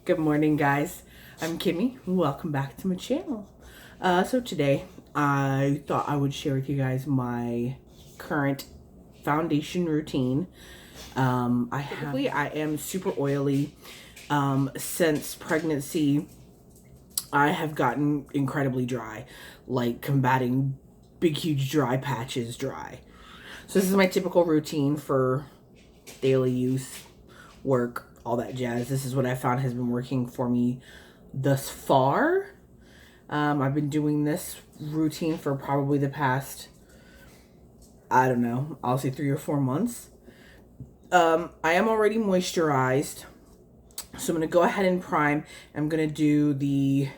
Good morning, guys. I'm Kimmy. Welcome back to my channel. So today I thought I would share with you guys my current foundation routine. I am super oily. Since pregnancy, I have gotten incredibly dry, like combating big, huge dry patches dry. So this is my typical routine for daily use, work, all that jazz. This is what I found has been working for me thus far. I've been doing this routine for probably the past, I don't know, I'll say 3 or 4 months. I am already moisturized, so I'm going to go ahead and prime. I'm going to do the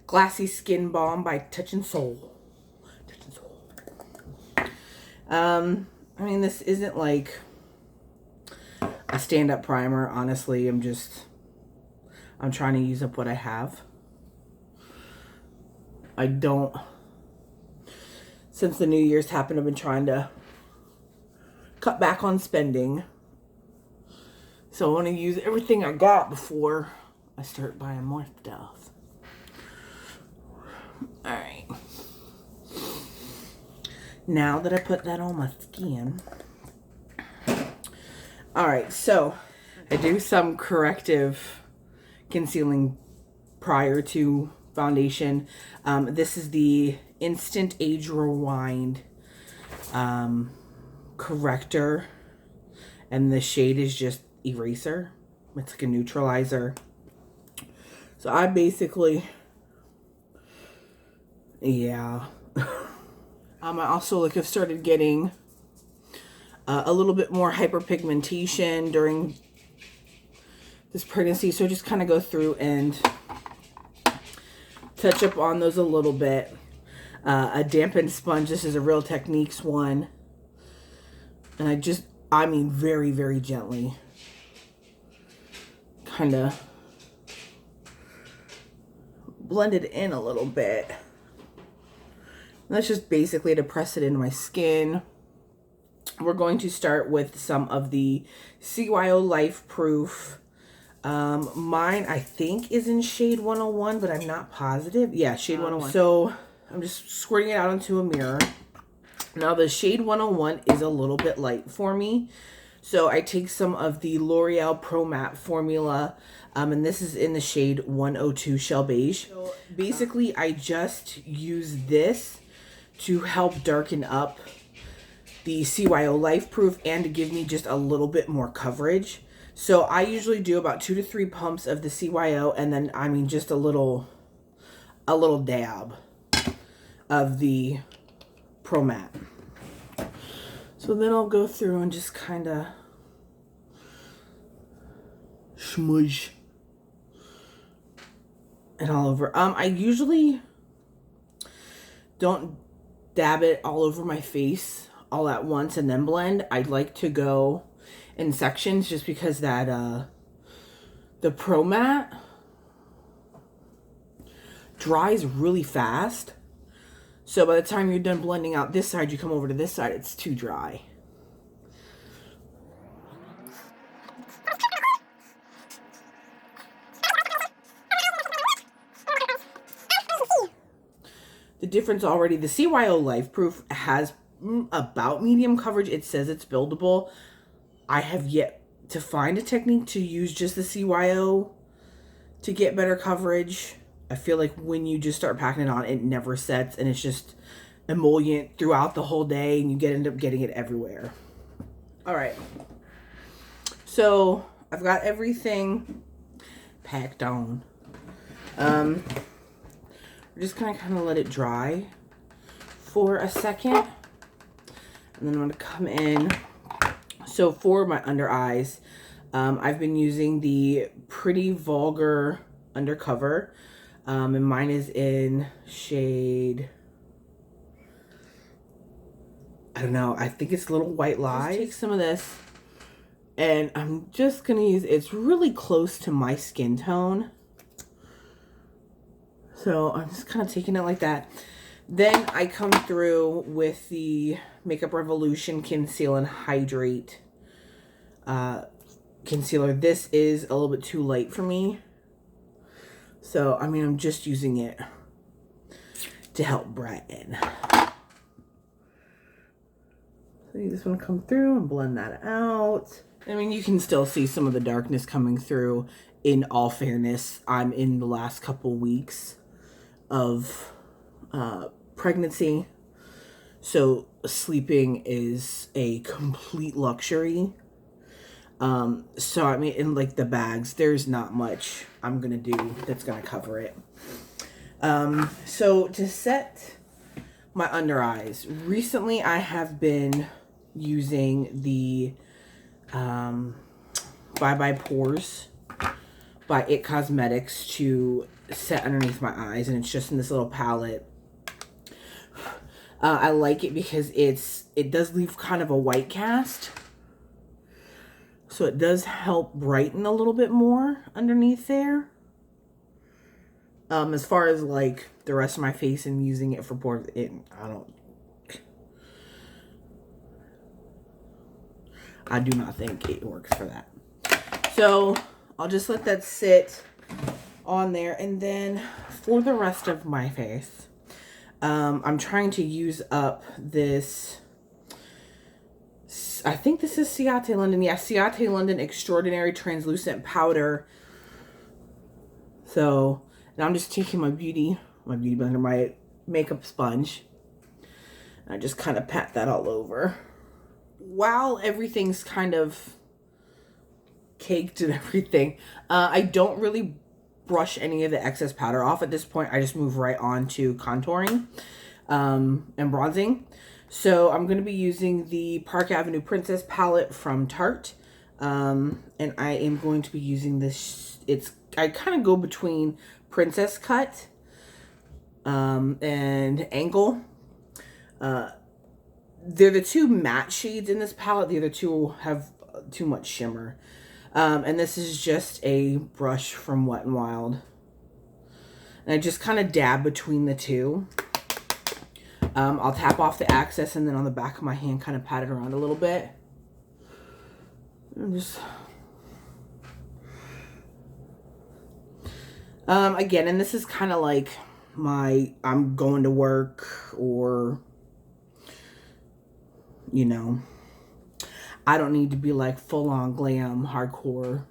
Glassy Skin Balm by Touch and Soul. I mean, this isn't like a stand-up primer. Honestly, I'm trying to use up what I have. Since the New Year's happened, I've been trying to cut back on spending. So I want to use everything I got before I start buying more stuff. Alright. Now that I put that on my skin. Alright, so I do some corrective concealing prior to foundation. This is the Instant Age Rewind corrector, and the shade is just Eraser. It's like a neutralizer. So I basically, yeah. I also have started getting a little bit more hyperpigmentation during this pregnancy, so just kind of go through and touch up on those a little bit. A dampened sponge. This is a Real Techniques one, and I mean very, very gently kind of blend it in a little bit. And that's just basically to press it into my skin. We're going to start with some of the CYO Life Proof. Mine, I think, is in shade 101, but I'm not positive. Yeah, shade 101. So I'm just squirting it out into a mirror. Now, the shade 101 is a little bit light for me. So I take some of the L'Oreal Pro Matte formula, and this is in the shade 102 Shell Beige. So basically, I just use this to help darken up the CYO Life Proof and to give me just a little bit more coverage. So I usually do about 2 to 3 pumps of the CYO, and then, I mean, just a little dab of the Pro Matte. So then I'll go through and just kind of smudge it all over. I usually don't dab it all over my face all at once and then blend. I'd like to go in sections just because that the Pro Matte dries really fast. So by the time you're done blending out this side, you come over to this side, it's too dry. The difference already, the CYO Life Proof has about medium coverage. It says it's buildable. I have yet to find a technique to use just the CYO to get better coverage. I feel like when you just start packing it on, it never sets, and it's just emollient throughout the whole day, and you end up getting it everywhere. All right. So I've got everything packed on. We're just gonna kind of let it dry for a second, and then I'm gonna come in. So for my under eyes, I've been using the Pretty Vulgar Undercover, and mine is in shade, I don't know, I think it's Little White Lies. Take some of this, and I'm just gonna use, it's really close to my skin tone. So I'm just kind of taking it like that. Then I come through with the Makeup Revolution Conceal and Hydrate concealer. This is a little bit too light for me. So, I mean, I'm just using it to help brighten. So you just want to come through and blend that out. I mean, you can still see some of the darkness coming through. In all fairness, I'm in the last couple weeks of pregnancy. So sleeping is a complete luxury. So I mean, in like the bags, there's not much I'm gonna do that's gonna cover it. So to set my under eyes, recently I have been using the Bye Bye Pores by It Cosmetics to set underneath my eyes, and it's just in this little palette. I like it because it does leave kind of a white cast, so it does help brighten a little bit more underneath there. As far as like the rest of my face and using it for pores, I do not think it works for that. So I'll just let that sit on there. And then for the rest of my face, I'm trying to use up this, I think this is Ciate London. Yeah, Ciate London Extraordinary Translucent Powder. So now I'm just taking my beauty blender, my makeup sponge. And I just kind of pat that all over. While everything's kind of caked and everything, I don't really brush any of the excess powder off at this point. I just move right on to contouring and bronzing. So I'm going to be using the Park Avenue Princess palette from Tarte, and I am going to be using this. I kind of go between Princess Cut and Angle. They're the two matte shades in this palette. The other two have too much shimmer. And this is just a brush from Wet n Wild. And I just kind of dab between the two. I'll tap off the excess, and then on the back of my hand kind of pat it around a little bit. And just... again, and this is kind of like I'm going to work, or... you know, I don't need to be like full on glam, hardcore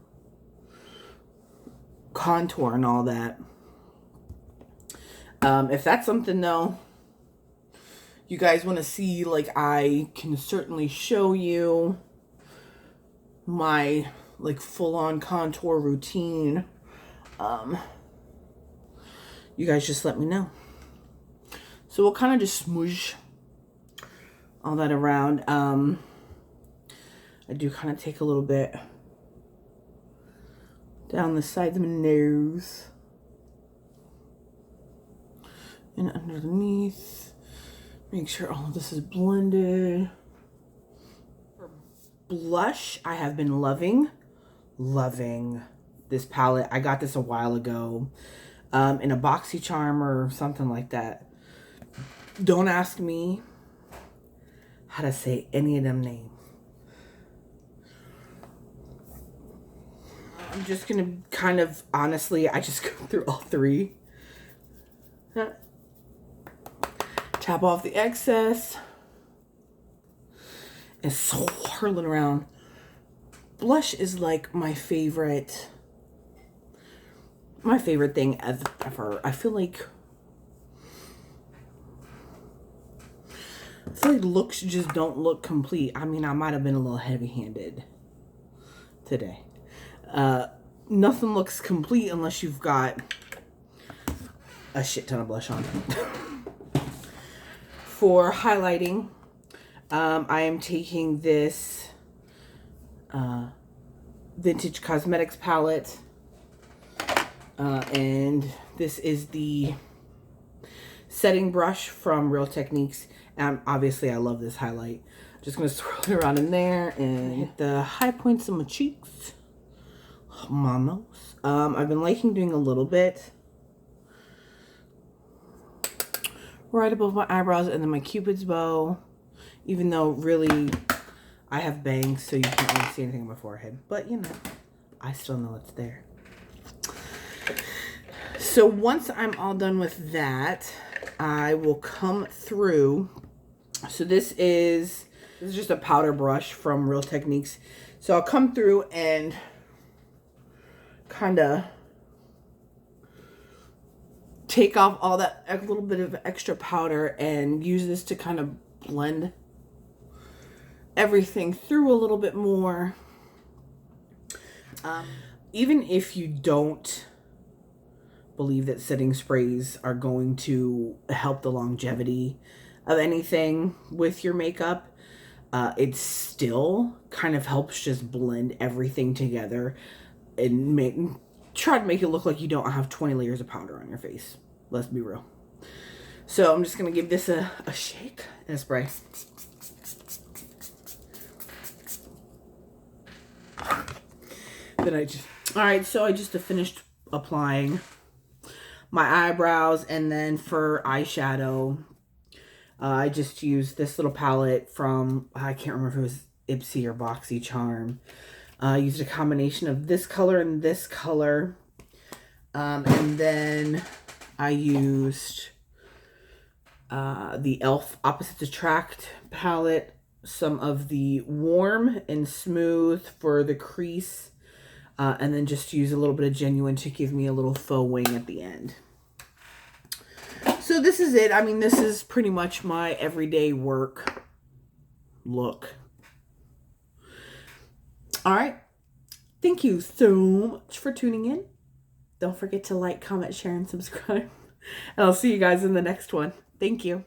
contour and all that. If that's something though, you guys want to see, like, I can certainly show you my like full on contour routine. You guys just let me know. So we'll kind of just smoosh all that around. I do kind of take a little bit down the sides of my nose and underneath. Make sure all of this is blended. For blush, I have been loving this palette. I got this a while ago in a BoxyCharm or something like that. Don't ask me how to say any of them names. I'm just gonna kind of, honestly, I just go through all three. Tap off the excess and swirl it around. Blush is like my favorite thing ever. I feel like looks just don't look complete. I mean, I might have been a little heavy-handed today. Nothing looks complete unless you've got a shit ton of blush on. For highlighting, I am taking this Vintage Cosmetics palette, and this is the setting brush from Real Techniques. And obviously I love this highlight. Just gonna swirl it around in there and hit the high points of my cheeks, my nose. I've been liking doing a little bit right above my eyebrows and then my Cupid's bow, even though really I have bangs, so you can't really see anything on my forehead, but you know, I still know it's there. So once I'm all done with that, I will come through. So this is just a powder brush from Real Techniques. So I'll come through and kind of take off all that, a little bit of extra powder, and use this to kind of blend everything through a little bit more. Even if you don't believe that setting sprays are going to help the longevity of anything with your makeup, it still kind of helps just blend everything together and try to make it look like you don't have 20 layers of powder on your face. Let's be real. So I'm just going to give this a shake and a spray. Then alright, so I just finished applying my eyebrows, and then for eyeshadow, I just used this little palette from, I can't remember if it was Ipsy or BoxyCharm. I used a combination of this color and this color. And then I used the e.l.f. Opposites Attract palette, some of the Warm and Smooth for the crease, and then just use a little bit of Genuine to give me a little faux wing at the end. So this is it. I mean, this is pretty much my everyday work look. All right. Thank you so much for tuning in. Don't forget to like, comment, share, and subscribe. And I'll see you guys in the next one. Thank you.